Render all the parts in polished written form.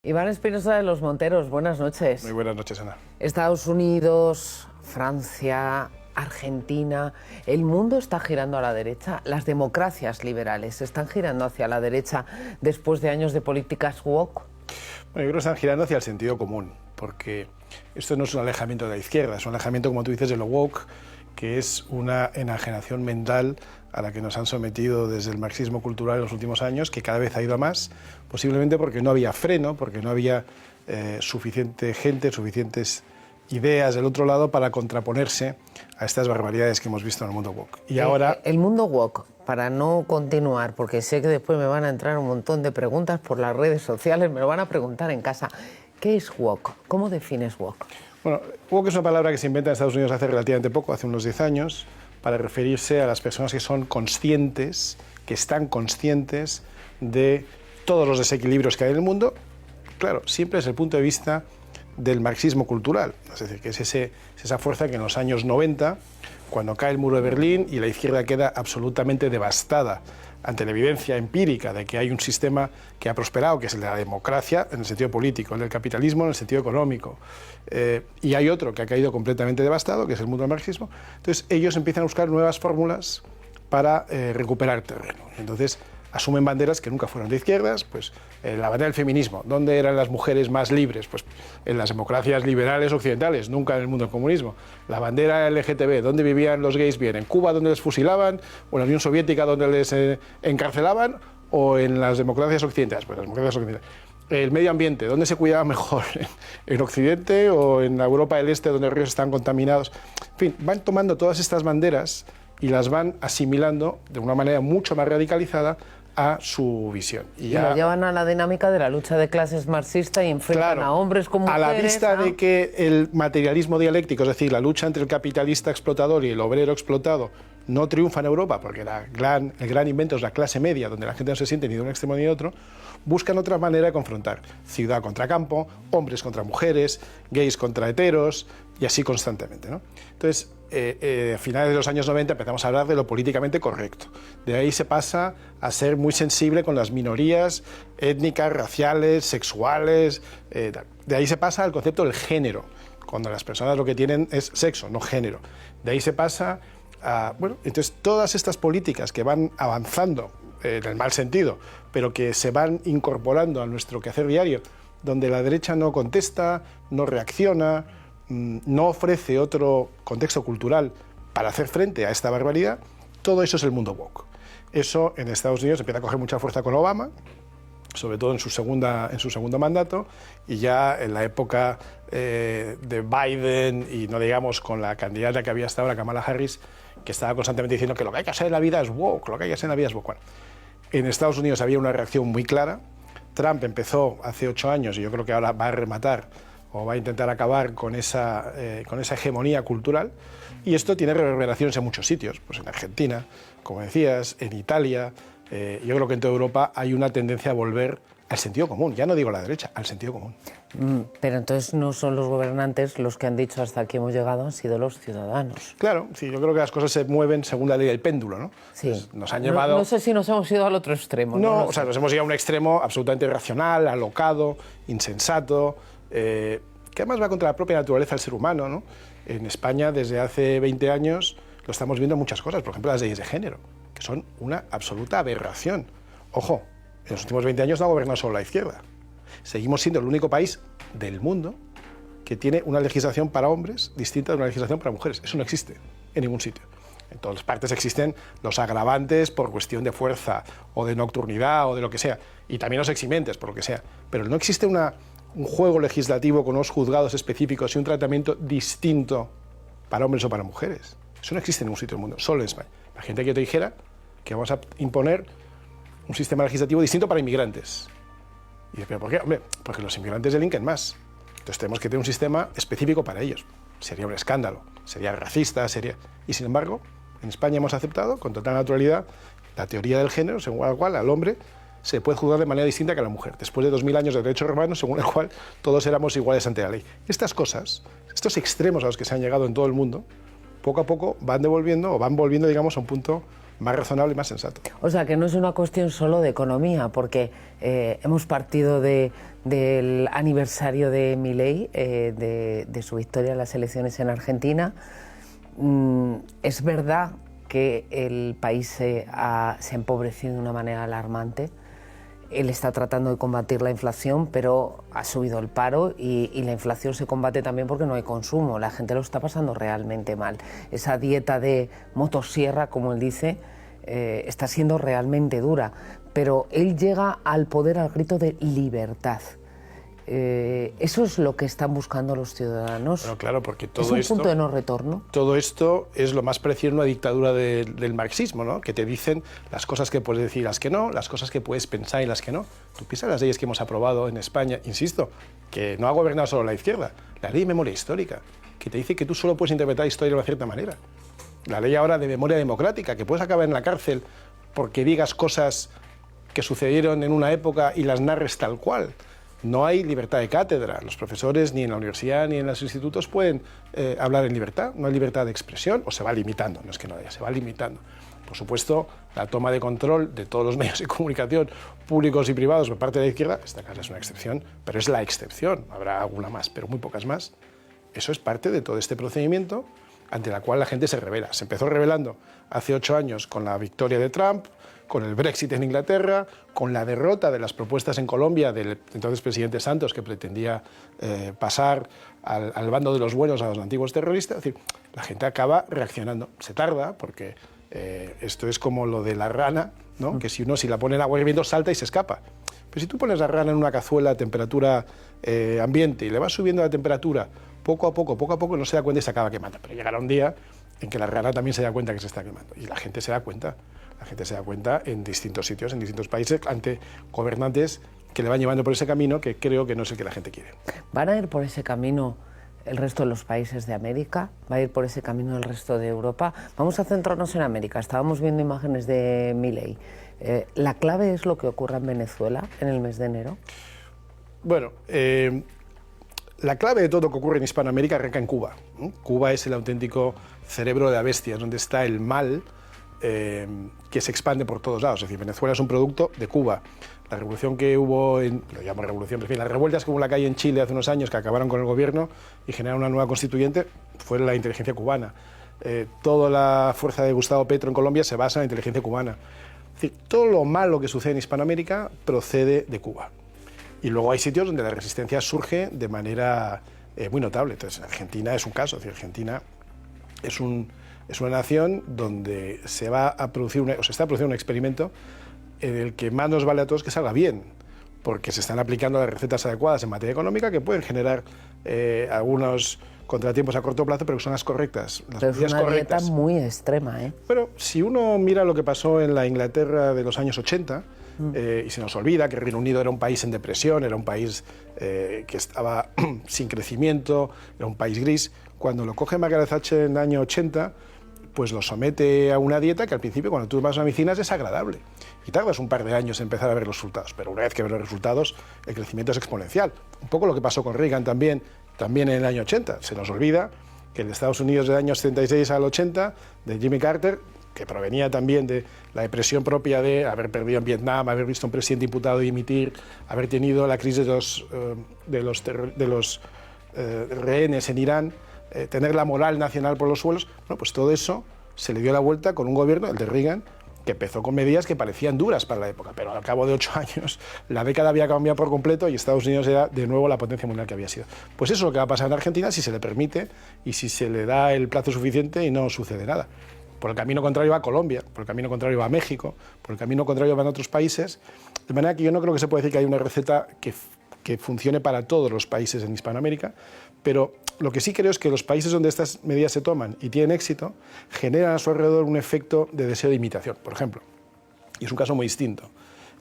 Iván Espinosa de los Monteros, buenas noches. Muy buenas noches, Ana. Estados Unidos, Francia, Argentina, el mundo está girando a la derecha. Las democracias liberales están girando hacia la derecha después de años de políticas woke. Bueno, yo creo que están girando hacia el sentido común, porque esto no es un alejamiento de la izquierda, es un alejamiento, como tú dices, de lo woke, que es una enajenación mental a la que nos han sometido desde el marxismo cultural en los últimos años, que cada vez ha ido a más, posiblemente porque no había freno, porque no había suficiente gente, suficientes ideas del otro lado para contraponerse a estas barbaridades que hemos visto en el mundo woke. Y ahora... El mundo woke, para no continuar, porque sé que después me van a entrar un montón de preguntas por las redes sociales, me lo van a preguntar en casa. ¿Qué es woke? ¿Cómo defines woke? Bueno, woke es una palabra que se inventa en Estados Unidos hace relativamente poco, hace unos 10 años, para referirse a las personas que son conscientes, que están conscientes de todos los desequilibrios que hay en el mundo, claro, siempre desde el punto de vista del marxismo cultural, es decir, que es esa fuerza que en los años 90, cuando cae el muro de Berlín y la izquierda queda absolutamente devastada ante la evidencia empírica de que hay un sistema que ha prosperado, que es el de la democracia en el sentido político, el del capitalismo en el sentido económico, y hay otro que ha caído completamente devastado, que es el mundo del marxismo. Entonces ellos empiezan a buscar nuevas fórmulas para recuperar terreno. Entonces asumen banderas que nunca fueron de izquierdas, pues la bandera del feminismo. ¿Dónde eran las mujeres más libres? Pues en las democracias liberales occidentales, nunca en el mundo del comunismo. La bandera LGTB, ¿dónde vivían los gays bien? ¿En Cuba, donde les fusilaban? ¿O en la Unión Soviética, donde les encarcelaban? ¿O en las democracias occidentales? Pues las democracias occidentales. El medio ambiente, ¿dónde se cuidaba mejor? ¿En Occidente o en la Europa del Este, donde los ríos están contaminados? En fin, van tomando todas estas banderas y las van asimilando de una manera mucho más radicalizada a su visión. Y lo llevan a la dinámica de la lucha de clases marxista y enfrentan a hombres con mujeres. A la vista de que el materialismo dialéctico, es decir, la lucha entre el capitalista explotador y el obrero explotado, no triunfa en Europa, porque el gran invento es la clase media, donde la gente no se siente ni de un extremo ni de otro, buscan otra manera de confrontar. Ciudad contra campo, hombres contra mujeres, gays contra heteros, y así constantemente, ¿no? Entonces, a finales de los años 90 empezamos a hablar de lo políticamente correcto. De ahí se pasa a ser muy sensible con las minorías étnicas, raciales, sexuales. De ahí se pasa al concepto del género, cuando las personas lo que tienen es sexo, no género. De ahí se pasa a... Bueno, entonces todas estas políticas que van avanzando en el mal sentido, pero que se van incorporando a nuestro quehacer diario, donde la derecha no contesta, no reacciona, no ofrece otro contexto cultural para hacer frente a esta barbaridad, todo eso es el mundo woke. Eso en Estados Unidos empieza a coger mucha fuerza con Obama, sobre todo en su segundo mandato, y ya en la época de Biden, y no digamos con la candidata que había hasta ahora, Kamala Harris, que estaba constantemente diciendo que lo que hay que hacer en la vida es woke, lo que hay que hacer en la vida es woke. Bueno, en Estados Unidos había una reacción muy clara. Trump empezó hace 8 años, y yo creo que ahora va a rematar o va a intentar acabar con esa hegemonía cultural, y esto tiene reverberaciones en muchos sitios, pues en Argentina, como decías, en Italia. Yo creo que en toda Europa hay una tendencia a volver al sentido común, ya no digo la derecha, al sentido común. Pero entonces no son los gobernantes los que han dicho hasta aquí hemos llegado, han sido los ciudadanos. Claro, sí, yo creo que las cosas se mueven según la ley del péndulo, ¿no? Sí. Pues nos han llevado... No sé si nos hemos ido al otro extremo. No, o sea, nos hemos ido a un extremo absolutamente irracional, alocado, insensato, que además va contra la propia naturaleza del ser humano, ¿no? En España, desde hace 20 años, lo estamos viendo en muchas cosas, por ejemplo, las leyes de género, que son una absoluta aberración. Ojo, en los últimos 20 años no ha gobernado solo la izquierda. Seguimos siendo el único país del mundo que tiene una legislación para hombres distinta de una legislación para mujeres. Eso no existe en ningún sitio. En todas partes existen los agravantes por cuestión de fuerza o de nocturnidad o de lo que sea, y también los eximentes por lo que sea. Pero no existe un juego legislativo con unos juzgados específicos y un tratamiento distinto para hombres o para mujeres. Eso no existe en ningún sitio del mundo, solo en España. La gente que te dijera que vamos a imponer un sistema legislativo distinto para inmigrantes. Y dice, ¿pero por qué? Hombre, porque los inmigrantes delinquen más. Entonces tenemos que tener un sistema específico para ellos. Sería un escándalo, sería racista, sería... Y sin embargo, en España hemos aceptado con total naturalidad la teoría del género, según la cual al hombre se puede juzgar de manera distinta que a la mujer, después de 2000 años de derecho romano, según el cual todos éramos iguales ante la ley. Estas cosas, estos extremos a los que se han llegado en todo el mundo, poco a poco van volviendo, digamos, a un punto más razonable y más sensato. O sea, que no es una cuestión solo de economía, porque hemos partido del aniversario de Milei, de su victoria en las elecciones en Argentina. Es verdad que el país se ha empobrecido de una manera alarmante. Él está tratando de combatir la inflación, pero ha subido el paro y la inflación se combate también porque no hay consumo. La gente lo está pasando realmente mal. Esa dieta de motosierra, como él dice, está siendo realmente dura. Pero él llega al poder al grito de libertad. Eso es lo que están buscando los ciudadanos. Bueno, claro, porque todo ¿Es un esto, punto de no retorno? Todo esto es lo más parecido a una dictadura del marxismo, ¿no? Que te dicen las cosas que puedes decir y las que no, las cosas que puedes pensar y las que no. Tú piensas las leyes que hemos aprobado en España, insisto, que no ha gobernado solo la izquierda, la ley de memoria histórica, que te dice que tú solo puedes interpretar la historia de una cierta manera. La ley ahora de memoria democrática, que puedes acabar en la cárcel porque digas cosas que sucedieron en una época y las narres tal cual. No hay libertad de cátedra. Los profesores ni en la universidad ni en los institutos pueden hablar en libertad. No hay libertad de expresión o se va limitando. No es que no haya, se va limitando. Por supuesto, la toma de control de todos los medios de comunicación públicos y privados por parte de la izquierda, esta casa es una excepción, pero es la excepción. Habrá alguna más, pero muy pocas más. Eso es parte de todo este procedimiento ante la cual la gente se rebela. Se empezó rebelando hace 8 años con la victoria de Trump, con el Brexit en Inglaterra, con la derrota de las propuestas en Colombia del entonces presidente Santos, que pretendía pasar al bando de los buenos, a los antiguos terroristas. Es decir, la gente acaba reaccionando. Se tarda, porque esto es como lo de la rana, ¿no? Que si la pone en agua hirviendo salta y se escapa. Pero si tú pones la rana en una cazuela a temperatura ambiente y le vas subiendo la temperatura poco a poco, no se da cuenta y se acaba quemando. Pero llegará un día en que la rana también se da cuenta que se está quemando. Y la gente se da cuenta. La gente se da cuenta en distintos sitios, en distintos países, ante gobernantes que le van llevando por ese camino que creo que no es el que la gente quiere. ¿Van a ir por ese camino el resto de los países de América? ¿Va a ir por ese camino el resto de Europa? Vamos a centrarnos en América. Estábamos viendo imágenes de Milei. ¿La clave es lo que ocurra en Venezuela en el mes de enero? Bueno, la clave de todo lo que ocurre en Hispanoamérica arranca en Cuba, ¿no? Cuba es el auténtico cerebro de la bestia, donde está el mal que se expande por todos lados. Es decir, Venezuela es un producto de Cuba. La revolución que hubo, lo llamo revolución, pero en fin, las revueltas que hubo en la calle en Chile hace unos años que acabaron con el gobierno y generaron una nueva constituyente, fue la inteligencia cubana. Toda la fuerza de Gustavo Petro en Colombia se basa en la inteligencia cubana. Es decir, todo lo malo que sucede en Hispanoamérica procede de Cuba. Y luego hay sitios donde la resistencia surge de manera muy notable. Entonces, Argentina es un caso. Es decir, Argentina es una nación donde se va a producir se está produciendo un experimento en el que más nos vale a todos que salga bien, porque se están aplicando las recetas adecuadas en materia económica que pueden generar algunos contratiempos a corto plazo, pero que son las correctas, las pero medidas es una correctas. dieta muy extrema, ¿eh? Pero si uno mira lo que pasó en la Inglaterra de los años 80, y se nos olvida que Reino Unido era un país en depresión, era un país que estaba sin crecimiento, era un país gris. Cuando lo coge Margaret Thatcher en el año 80, pues lo somete a una dieta que al principio, cuando tú vas a medicina, es desagradable. Y tardas un par de años en empezar a ver los resultados. Pero una vez que ves los resultados, el crecimiento es exponencial. Un poco lo que pasó con Reagan también en el año 80. Se nos olvida que en Estados Unidos del año 76 al 80, de Jimmy Carter, que provenía también de la depresión propia de haber perdido en Vietnam, haber visto a un presidente imputado dimitir, haber tenido la crisis de los rehenes en Irán, tener la moral nacional por los suelos. Bueno, pues todo eso se le dio la vuelta con un gobierno, el de Reagan, que empezó con medidas que parecían duras para la época, pero al cabo de 8 años la década había cambiado por completo y Estados Unidos era de nuevo la potencia mundial que había sido. Pues eso es lo que va a pasar en Argentina si se le permite y si se le da el plazo suficiente y no sucede nada. Por el camino contrario va Colombia, por el camino contrario va México, por el camino contrario van otros países, de manera que yo no creo que se pueda decir que hay una receta que funcione para todos los países en Hispanoamérica, pero lo que sí creo es que los países donde estas medidas se toman y tienen éxito, generan a su alrededor un efecto de deseo de imitación. Por ejemplo, y es un caso muy distinto,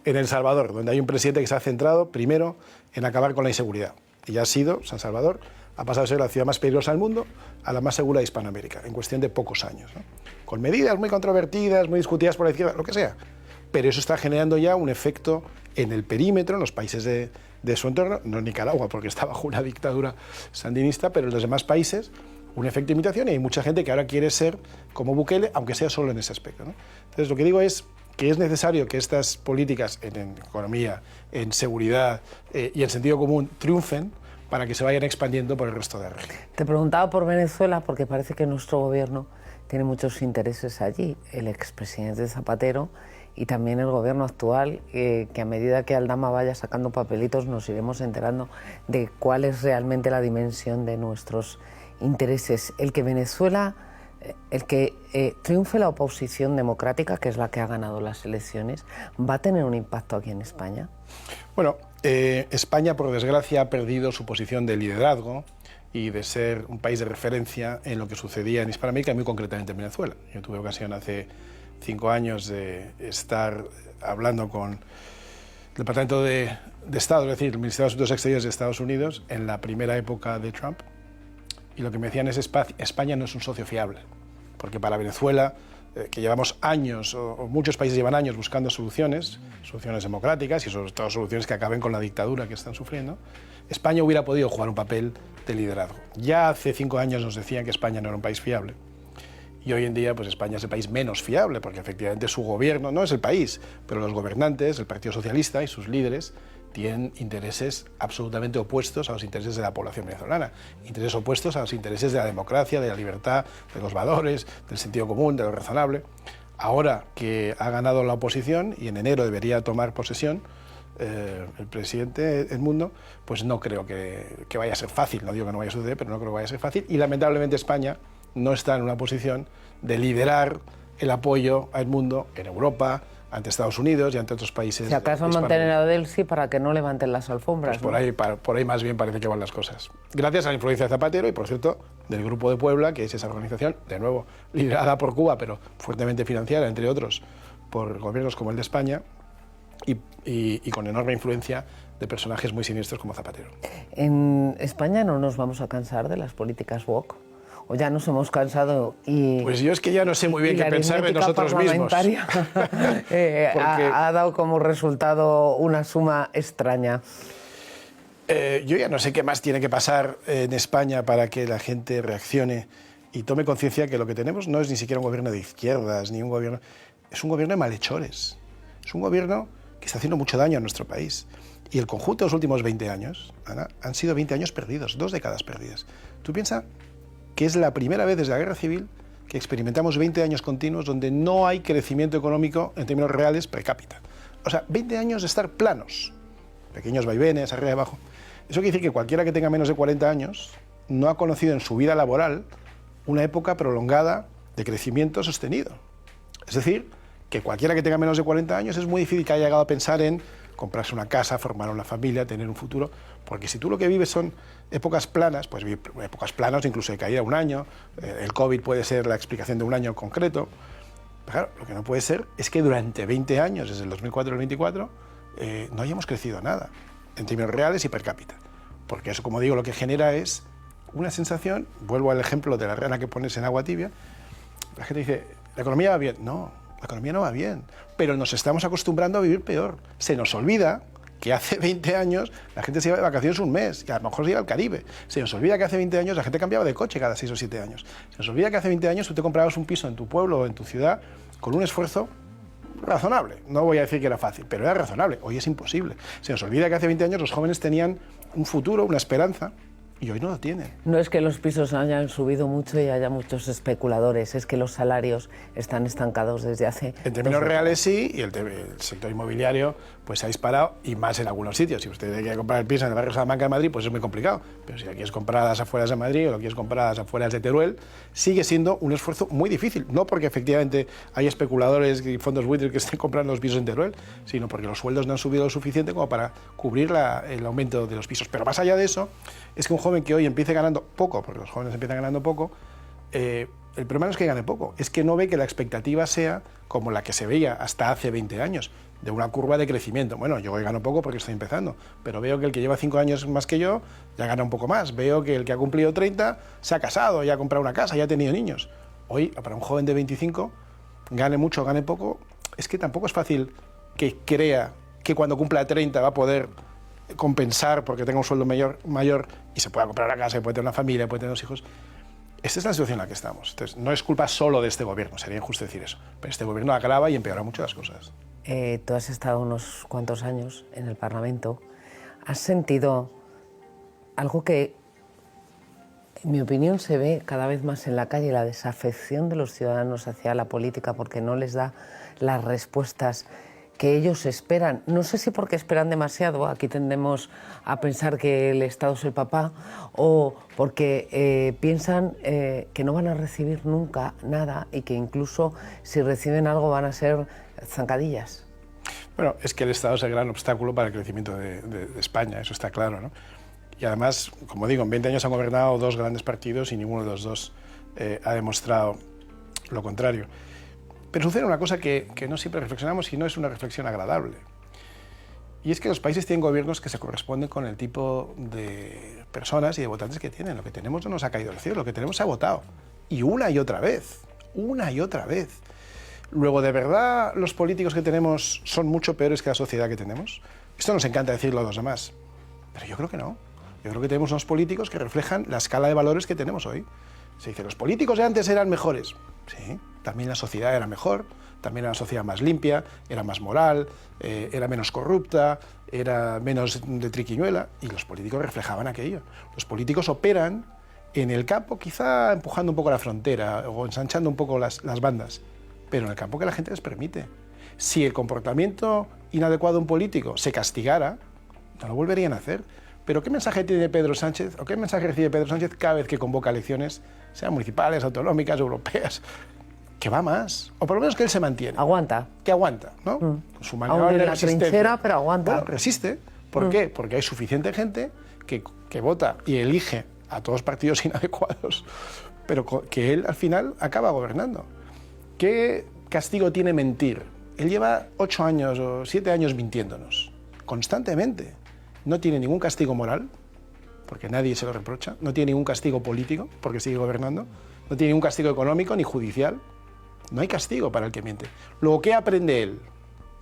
en El Salvador, donde hay un presidente que se ha centrado primero en acabar con la inseguridad. Y ya ha sido, San Salvador ha pasado a ser la ciudad más peligrosa del mundo a la más segura de Hispanoamérica, en cuestión de pocos años, ¿no? Con medidas muy controvertidas, muy discutidas por la izquierda, lo que sea. Pero eso está generando ya un efecto en el perímetro, en los países de su entorno, no en Nicaragua, porque está bajo una dictadura sandinista, pero en los demás países, un efecto imitación y hay mucha gente que ahora quiere ser como Bukele, aunque sea solo en ese aspecto, ¿no? Entonces, lo que digo es que es necesario que estas políticas en economía, en seguridad y en sentido común triunfen para que se vayan expandiendo por el resto de la región. Te preguntaba por Venezuela porque parece que nuestro gobierno tiene muchos intereses allí. El expresidente Zapatero y también el gobierno actual, que a medida que Aldama vaya sacando papelitos nos iremos enterando de cuál es realmente la dimensión de nuestros intereses. El que Venezuela, triunfe la oposición democrática, que es la que ha ganado las elecciones, ¿va a tener un impacto aquí en España? Bueno, España, por desgracia, ha perdido su posición de liderazgo y de ser un país de referencia en lo que sucedía en Hispanoamérica y muy concretamente en Venezuela. Yo tuve ocasión hace 5 años de estar hablando con el Departamento de Estado, es decir, el Ministerio de Asuntos Exteriores de Estados Unidos, en la primera época de Trump, y lo que me decían es España no es un socio fiable, porque para Venezuela, que llevamos años, o muchos países llevan años buscando soluciones democráticas y sobre todo soluciones que acaben con la dictadura que están sufriendo, España hubiera podido jugar un papel de liderazgo. Ya hace 5 años nos decían que España no era un país fiable. Y hoy en día, pues España es el país menos fiable, porque efectivamente su gobierno, no es el país, pero los gobernantes, el Partido Socialista y sus líderes, tienen intereses absolutamente opuestos a los intereses de la población venezolana, intereses opuestos a los intereses de la democracia, de la libertad, de los valores, del sentido común, de lo razonable. Ahora que ha ganado la oposición y en enero debería tomar posesión el presidente Edmundo, pues no creo que vaya a ser fácil, no digo que no vaya a suceder, pero no creo que vaya a ser fácil, y lamentablemente España no está en una posición de liderar el apoyo a Edmundo en Europa, ante Estados Unidos y ante otros países. Si acaso mantener a Delcy para que no levanten las alfombras. Pues por ahí más bien parece que van las cosas. Gracias a la influencia de Zapatero y, por cierto, del Grupo de Puebla, que es esa organización, de nuevo, liderada por Cuba, pero fuertemente financiada, entre otros, por gobiernos como el de España y con enorme influencia de personajes muy siniestros como Zapatero. En España no nos vamos a cansar de las políticas woke. ¿O ya nos hemos cansado? Pues yo es que ya no sé muy bien qué pensar de nosotros mismos. Ha dado como resultado una suma extraña. Yo ya no sé qué más tiene que pasar en España para que la gente reaccione y tome conciencia que lo que tenemos no es ni siquiera un gobierno de izquierdas, ni un gobierno... Es un gobierno de malhechores. Es un gobierno que está haciendo mucho daño a nuestro país. Y el conjunto de los últimos 20 años, Ana, han sido 20 años perdidos, 2 décadas perdidas. Tú piensas que es la primera vez desde la Guerra Civil que experimentamos 20 años continuos donde no hay crecimiento económico en términos reales per cápita. O sea, 20 años de estar planos, pequeños vaivenes, arriba y abajo. Eso quiere decir que cualquiera que tenga menos de 40 años no ha conocido en su vida laboral una época prolongada de crecimiento sostenido. Es decir, que cualquiera que tenga menos de 40 años es muy difícil que haya llegado a pensar en comprarse una casa, formar una familia, tener un futuro, porque si tú lo que vives son épocas planas, pues épocas planas incluso de caída un año, el COVID puede ser la explicación de un año concreto. Pero claro, lo que no puede ser es que durante 20 años, desde el 2004 al 2024, no hayamos crecido nada, en términos reales y per cápita. Porque eso, como digo, lo que genera es una sensación, vuelvo al ejemplo de la rana que pones en agua tibia, la gente dice, ¿la economía va bien? No, la economía no va bien, pero nos estamos acostumbrando a vivir peor. Se nos olvida que hace 20 años la gente se iba de vacaciones un mes y a lo mejor se iba al Caribe. Se nos olvida que hace 20 años la gente cambiaba de coche cada 6 o 7 años. Se nos olvida que hace 20 años tú te comprabas un piso en tu pueblo o en tu ciudad con un esfuerzo razonable. No voy a decir que era fácil, pero era razonable. Hoy es imposible. Se nos olvida que hace 20 años los jóvenes tenían un futuro, una esperanza, y hoy no lo tienen. No es que los pisos hayan subido mucho y haya muchos especuladores, es que los salarios están estancados desde hace... En términos reales sí, y el sector inmobiliario pues se ha disparado, y más en algunos sitios. Si usted quiere comprar el piso en el barrio Salamanca de Madrid, pues es muy complicado. Pero si lo quieres comprar a las afueras de Madrid o lo quieres comprar a las afueras de Teruel, sigue siendo un esfuerzo muy difícil. No porque efectivamente hay especuladores y fondos buitres que estén comprando los pisos en Teruel, sino porque los sueldos no han subido lo suficiente como para cubrir el aumento de los pisos. Pero más allá de eso, es que un joven que hoy empiece ganando poco, porque los jóvenes empiezan ganando poco, el problema no es que gane poco, es que no ve que la expectativa sea como la que se veía hasta hace 20 años, de una curva de crecimiento. Bueno, yo hoy gano poco porque estoy empezando, pero veo que el que lleva 5 años más que yo ya gana un poco más. Veo que el que ha cumplido 30 se ha casado, ya ha comprado una casa, ya ha tenido niños. Hoy, para un joven de 25, gane mucho o gane poco, es que tampoco es fácil que crea que cuando cumpla 30 va a poder compensar porque tenga un sueldo mayor y se pueda comprar una casa, puede tener una familia, puede tener 2 hijos. Esta es la situación en la que estamos. Entonces, no es culpa solo de este gobierno, sería injusto decir eso, pero este gobierno agrava y empeora mucho las cosas. Tú has estado unos cuantos años en el Parlamento. ¿Has sentido algo que, en mi opinión, se ve cada vez más en la calle, la desafección de los ciudadanos hacia la política porque no les da las respuestas que ellos esperan? No sé si porque esperan demasiado, aquí tendemos a pensar que el Estado es el papá, o porque piensan que no van a recibir nunca nada y que incluso si reciben algo van a ser zancadillas. Bueno, es que el Estado es el gran obstáculo para el crecimiento de España, eso está claro, ¿no? Y además, como digo, en 20 años han gobernado dos grandes partidos y ninguno de los dos ha demostrado lo contrario. Pero sucede una cosa que no siempre reflexionamos y no es una reflexión agradable. Y es que los países tienen gobiernos que se corresponden con el tipo de personas y de votantes que tienen. Lo que tenemos no nos ha caído del cielo, lo que tenemos se ha votado. Y una y otra vez, una y otra vez. Luego, ¿de verdad los políticos que tenemos son mucho peores que la sociedad que tenemos? Esto nos encanta decirlo a los demás, pero yo creo que no. Yo creo que tenemos unos políticos que reflejan la escala de valores que tenemos hoy. Se dice, los políticos de antes eran mejores. Sí, también la sociedad era mejor, también era una sociedad más limpia, era más moral, era menos corrupta, era menos de triquiñuela, y los políticos reflejaban aquello. Los políticos operan en el campo, quizá empujando un poco la frontera o ensanchando un poco las bandas, pero en el campo que la gente les permite. Si el comportamiento inadecuado de un político se castigara, no lo volverían a hacer. Pero ¿qué mensaje tiene Pedro Sánchez, o qué mensaje recibe Pedro Sánchez cada vez que convoca elecciones, sean municipales, autonómicas, europeas? Que va más, o por lo menos que él se mantiene. Aguanta. Que aguanta, ¿no? Con su maniobra Aún en de la resistencia. trinchera, pero aguanta. Bueno, resiste. ¿Por qué? Porque hay suficiente gente que vota y elige a todos partidos inadecuados, pero que él al final acaba gobernando. ¿Qué castigo tiene mentir? Él lleva 8 años o 7 años mintiéndonos, constantemente. No tiene ningún castigo moral, porque nadie se lo reprocha. No tiene ningún castigo político, porque sigue gobernando. No tiene ningún castigo económico ni judicial. No hay castigo para el que miente. Luego, ¿qué aprende él?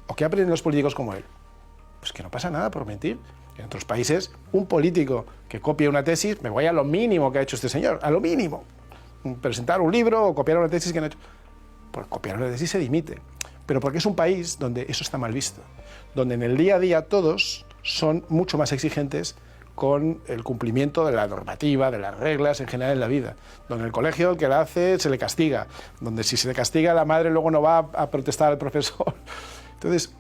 ¿O qué aprenden los políticos como él? Pues que no pasa nada por mentir. En otros países, un político que copia una tesis, me voy a lo mínimo que ha hecho este señor, a lo mínimo. Presentar un libro o copiar una tesis que no ha hecho. Por copiar una tesis se dimite. Pero porque es un país donde eso está mal visto. Donde en el día a día todos son mucho más exigentes con el cumplimiento de la normativa, de las reglas en general en la vida. Donde en el colegio el que la hace se le castiga. Donde si se le castiga la madre luego no va a protestar al profesor. Entonces,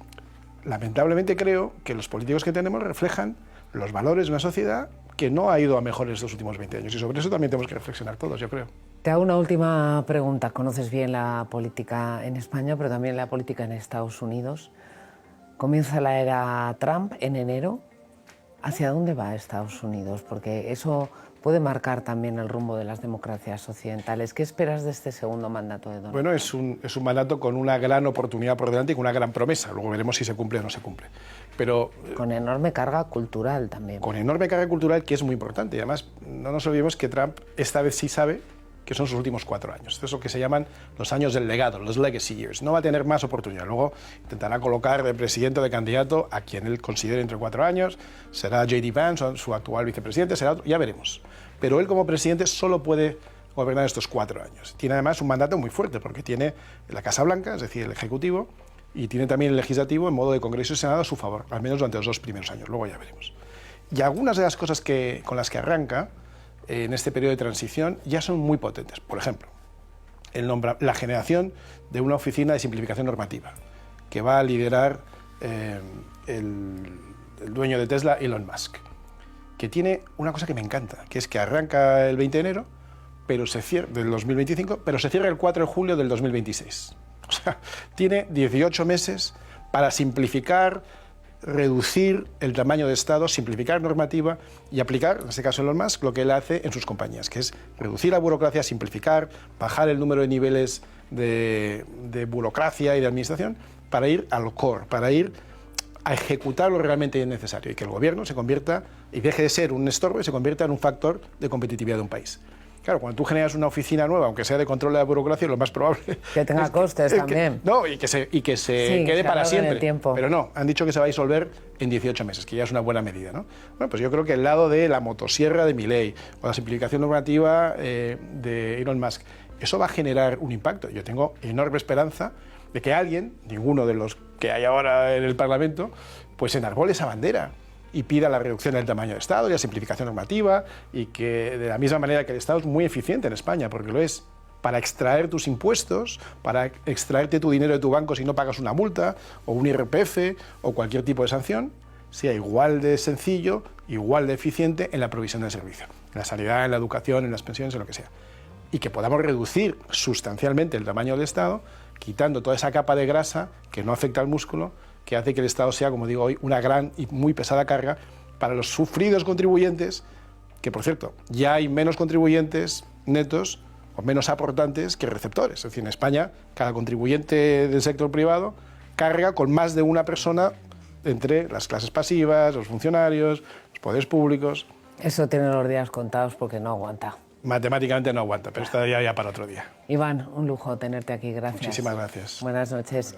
lamentablemente creo que los políticos que tenemos reflejan los valores de una sociedad que no ha ido a mejor en estos últimos 20 años. Y sobre eso también tenemos que reflexionar todos, yo creo. Te hago una última pregunta. Conoces bien la política en España, pero también la política en Estados Unidos. Comienza la era Trump en enero. ¿Hacia dónde va Estados Unidos? Porque eso puede marcar también el rumbo de las democracias occidentales. ¿Qué esperas de este segundo mandato de Donald Trump? Bueno, es un mandato con una gran oportunidad por delante y con una gran promesa. Luego veremos si se cumple o no se cumple. Pero con enorme carga cultural también. Con enorme carga cultural, que es muy importante. Y además, no nos olvidemos que Trump esta vez sí sabe que son sus últimos 4 años. Esto es lo que se llaman los años del legado, los legacy years. No va a tener más oportunidad. Luego intentará colocar de presidente o de candidato a quien él considere entre 4 años. Será J.D. Vance, su actual vicepresidente, será otro, ya veremos. Pero él como presidente solo puede gobernar estos 4 años. Tiene además un mandato muy fuerte, porque tiene la Casa Blanca, es decir, el Ejecutivo, y tiene también el Legislativo en modo de Congreso y Senado a su favor, al menos durante los 2 primeros años. Luego ya veremos. Y algunas de las cosas con las que arranca en este periodo de transición ya son muy potentes. Por ejemplo, la generación de una oficina de simplificación normativa que va a liderar el dueño de Tesla, Elon Musk, que tiene una cosa que me encanta, que es que arranca el 20 de enero del 2025, pero se cierra el 4 de julio del 2026. O sea, tiene 18 meses para simplificar, reducir el tamaño de Estado, simplificar normativa y aplicar, en este caso Elon Musk, lo que él hace en sus compañías, que es reducir la burocracia, simplificar, bajar el número de niveles de burocracia y de administración para ir al core, para ir a ejecutar lo realmente necesario y que el gobierno se convierta y deje de ser un estorbo y se convierta en un factor de competitividad de un país. Claro, cuando tú generas una oficina nueva, aunque sea de control de la burocracia, lo más probable Que tenga es costes también. No, y que se Sí, quede se para alargue en siempre. el tiempo. Pero no, han dicho que se va a disolver en 18 meses, que ya es una buena medida, ¿no? Bueno, pues yo creo que el lado de la motosierra de Milei o la simplificación normativa de Elon Musk, eso va a generar un impacto. Yo tengo enorme esperanza de que alguien, ninguno de los que hay ahora en el Parlamento, pues enarbole esa bandera y pida la reducción del tamaño del Estado y la simplificación normativa, y que de la misma manera que el Estado es muy eficiente en España, porque lo es para extraer tus impuestos, para extraerte tu dinero de tu banco si no pagas una multa o un IRPF o cualquier tipo de sanción, sea igual de sencillo, igual de eficiente en la provisión del servicio, en la sanidad, en la educación, en las pensiones, en lo que sea. Y que podamos reducir sustancialmente el tamaño del Estado, quitando toda esa capa de grasa que no afecta al músculo, que hace que el Estado sea, como digo hoy, una gran y muy pesada carga para los sufridos contribuyentes, que por cierto, ya hay menos contribuyentes netos o menos aportantes que receptores. Es decir, en España, cada contribuyente del sector privado carga con más de una persona entre las clases pasivas, los funcionarios, los poderes públicos. Eso tiene los días contados porque no aguanta. Matemáticamente no aguanta, pero estaría ya para otro día. Iván, un lujo tenerte aquí, gracias. Muchísimas gracias. Buenas noches.